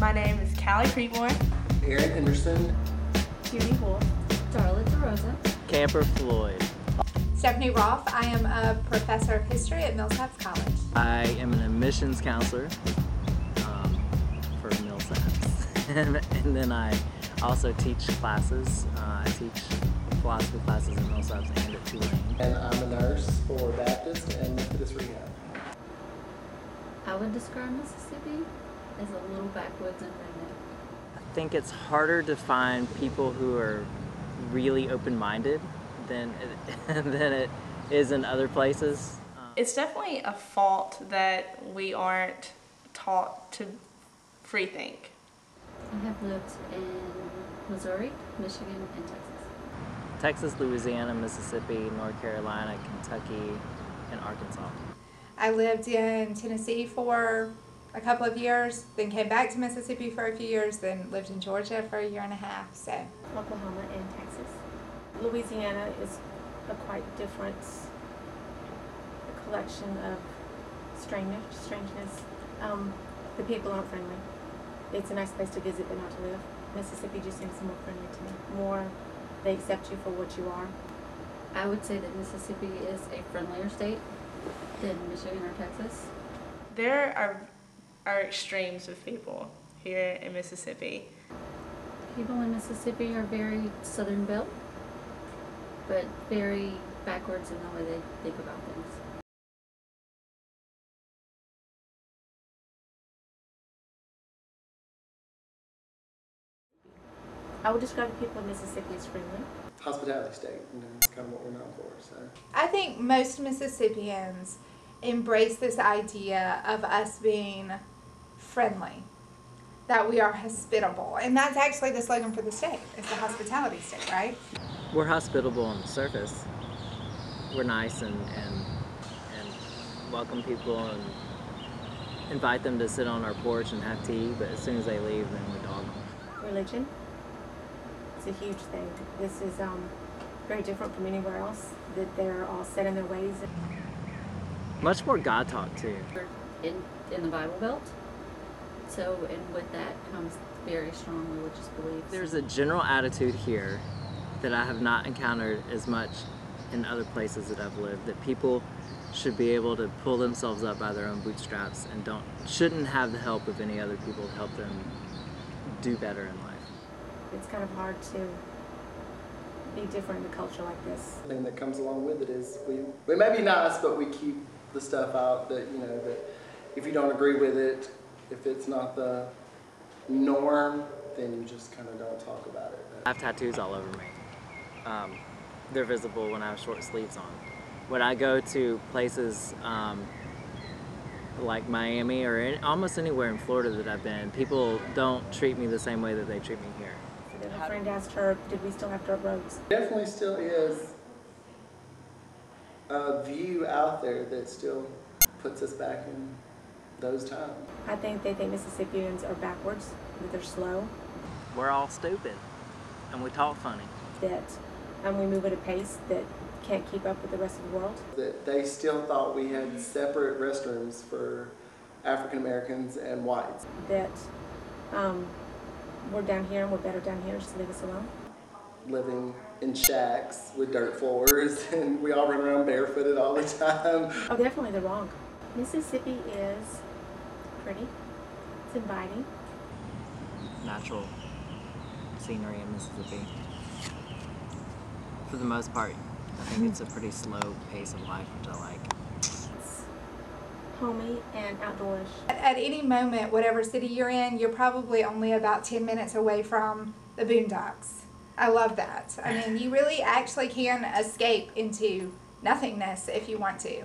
My name is Callie Creedmoor. Aaron Henderson. Judy Wolf. Darla DeRosa. Camper Floyd. Stephanie Rolfe. I am a professor of history at Millsaps College. I am an admissions counselor for Millsaps. and then I also teach classes. I teach philosophy classes at Millsaps and at Tulane. And I'm a nurse for Baptist and Methodist Rehab. I would describe Mississippi as a little backwoods and redneck. I think it's harder to find people who are really open-minded than it is in other places. It's definitely a fault that we aren't taught to free think. I have lived in Missouri, Michigan, and Texas. Texas, Louisiana, Mississippi, North Carolina, Kentucky, and Arkansas. I lived in Tennessee for a couple of years, then came back to Mississippi for a few years, then lived in Georgia for a year and a half. So Oklahoma and Texas. Louisiana is a quite different collection of strangeness. The people aren't friendly. It's a nice place to visit but not to live. Mississippi just seems more friendly to me. More, they accept you for what you are. I would say that Mississippi is a friendlier state than Michigan or Texas. There are extremes of people here in Mississippi. People in Mississippi are very southern built, but very backwards in the way they think about things. I would describe the people in Mississippi as friendly. Hospitality state, it's kind of what we're known for. So I think most Mississippians embrace this idea of us being friendly, that we are hospitable. And that's actually the slogan for the state. It's the hospitality state, right? We're hospitable on the surface. We're nice and welcome people and invite them to sit on our porch and have tea, but as soon as they leave, then we dog them. Religion. It's a huge thing. This is very different from anywhere else, that they're all set in their ways. Much more God talk too. We're in the Bible Belt, so and with that comes very strong religious beliefs. There's a general attitude here that I have not encountered as much in other places that I've lived, that people should be able to pull themselves up by their own bootstraps and shouldn't have the help of any other people to help them do better in life. It's kind of hard to be different in a culture like this. the thing that comes along with it is we may be nice, but we keep the stuff out that, that if you don't agree with it, if it's not the norm, then you just kind of don't talk about it. I have tattoos all over me. They're visible when I have short sleeves on. When I go to places like Miami or almost anywhere in Florida that I've been, people don't treat me the same way that they treat me here. A friend asked her, did we still have dirt roads? Definitely still is a view out there that still puts us back in those times. I think they think Mississippians are backwards, that they're slow, We're all stupid and we talk funny. that we move at a pace that can't keep up with the rest of the world. That they still thought we had separate restrooms for African Americans and whites. That we're down here and we're better down here, just leave us alone. Living in shacks with dirt floors and we all run around barefooted all the time. Oh, definitely they're wrong. Mississippi is pretty, it's inviting. Natural scenery in Mississippi. For the most part, I think it's a pretty slow pace of life, which I like. It's homey and outdoorish. At any moment, whatever city you're in, you're probably only about 10 minutes away from the boondocks. I love that. I mean, you really actually can escape into nothingness if you want to.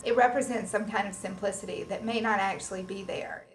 It represents some kind of simplicity that may not actually be there.